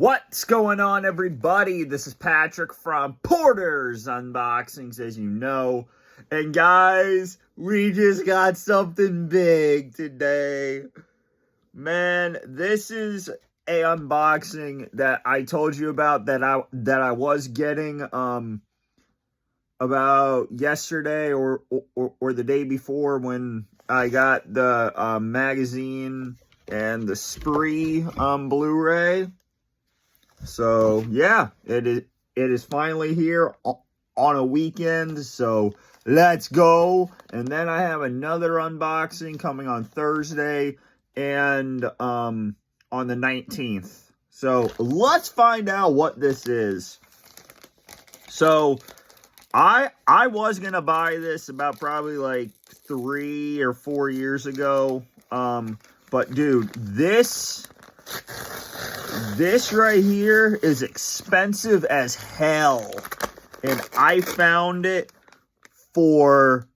What's going on, everybody? This is Patrick from Porter's Unboxings, as you know. And guys, we just got something big today. Man, this is a unboxing that I told you about that I was getting about yesterday or the day before when I got the magazine and the Spree Blu-ray. So yeah, it is finally here on a weekend, so let's go. And then I have another unboxing coming on Thursday and on the 19th. So let's find out what this is. So I was gonna buy this about probably like 3 or 4 years ago. But dude, this right here is expensive as hell. And I found it for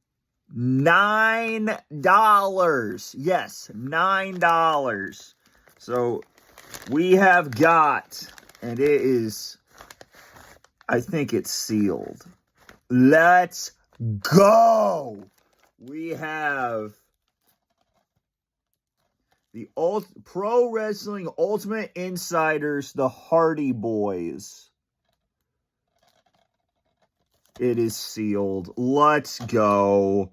$9. Yes, $9. So we have got, and it is, I think it's sealed. Let's go. We have the Pro Wrestling Ultimate Insiders, the Hardy Boys. It is sealed. Let's go.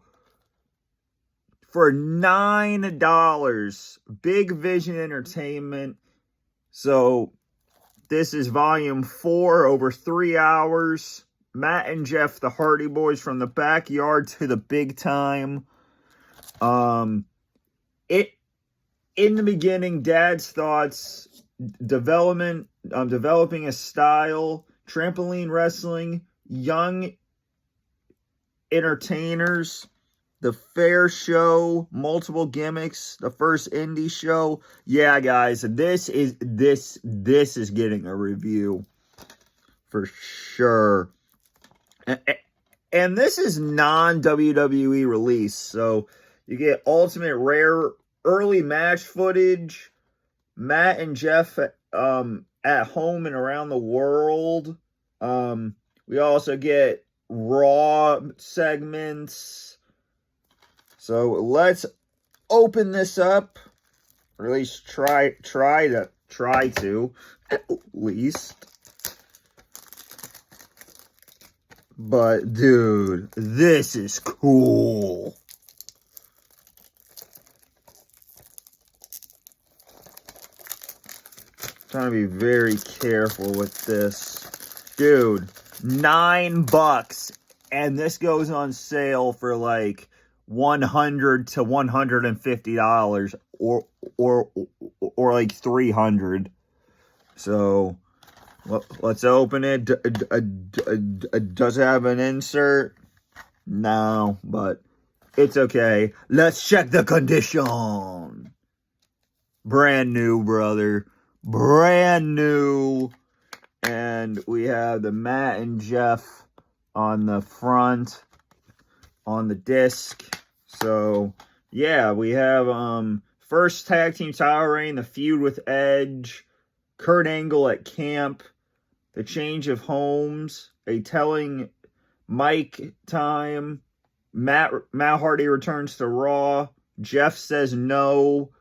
For $9. Big Vision Entertainment. So, this is volume 4, over 3 hours. Matt and Jeff, the Hardy Boys, from the backyard to the big time. In the beginning, Dad's thoughts, developing a style, trampoline wrestling, young entertainers, the fair show, multiple gimmicks, the first indie show. Yeah, guys, this is getting a review for sure. And this is non-WWE release, so you get Ultimate Rare early match footage, Matt and Jeff at home and around the world. We also get Raw segments. So let's open this up, or at least try to at least. But dude, this is cool. Trying to be very careful with this. Dude, $9. And this goes on sale for like $100 to $150 or like $300. So let's open it. Does it have an insert? No, but it's okay. Let's check the condition. Brand new, brother. Brand new. And we have the Matt and Jeff on the front on the disc. So yeah, we have first tag team title reign, the feud with Edge, Kurt Angle at camp, the change of homes, a telling mic time, Matt Hardy returns to Raw, Jeff says no.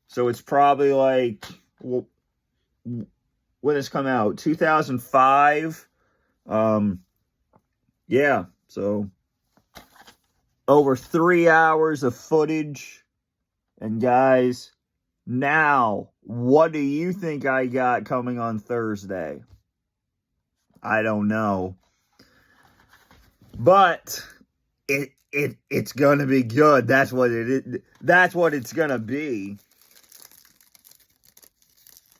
So it's probably like, well, when this come out? 2005. Yeah, so over 3 hours of footage. And guys, now, what do you think I got coming on Thursday? I don't know. But it's gonna be good. That's what it is. That's what it's gonna be.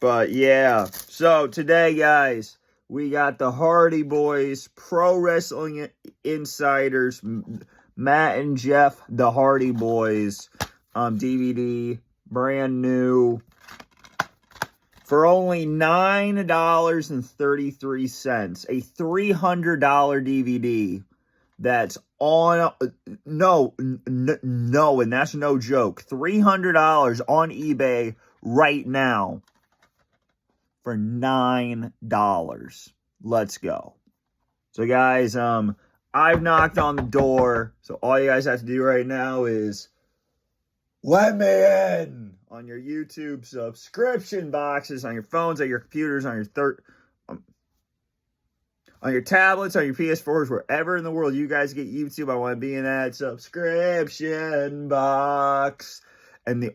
But yeah, so today, guys, we got the Hardy Boys, Pro Wrestling Insiders, Matt and Jeff, the Hardy Boys, DVD, brand new, for only $9.33, a $300 DVD. That's on, no, and that's no joke, $300 on eBay right now. for $9. Let's go. So guys, I've knocked on the door. So all you guys have to do right now is let me in on your YouTube subscription boxes, on your phones, on your computers, on your tablets, on your PS4s, wherever in the world you guys get YouTube. I want to be in that subscription box. And the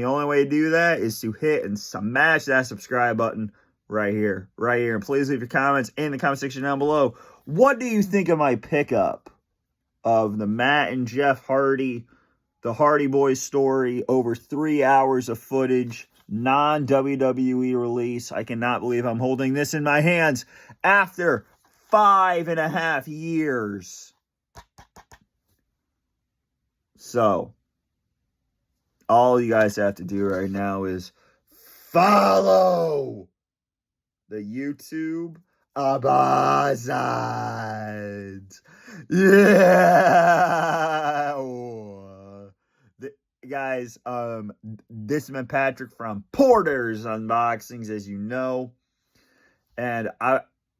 only way to do that is to hit and smash that subscribe button right here. And please leave your comments in the comment section down below. What do you think of my pickup of the Matt and Jeff Hardy, the Hardy Boys story? Over 3 hours of footage, non-WWE release. I cannot believe I'm holding this in my hands after 5.5 years. So, all you guys have to do right now is follow the YouTube Abazad. Yeah. Guys, this has been Patrick from Porter's Unboxings, as you know. And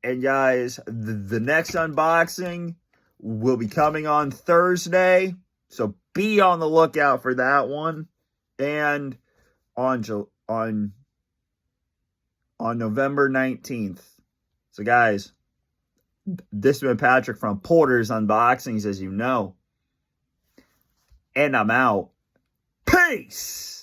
guys, the next unboxing will be coming on Thursday. So be on the lookout for that one. And on November 19th. So guys, this has been Patrick from Porter's Unboxings, as you know. And I'm out. Peace!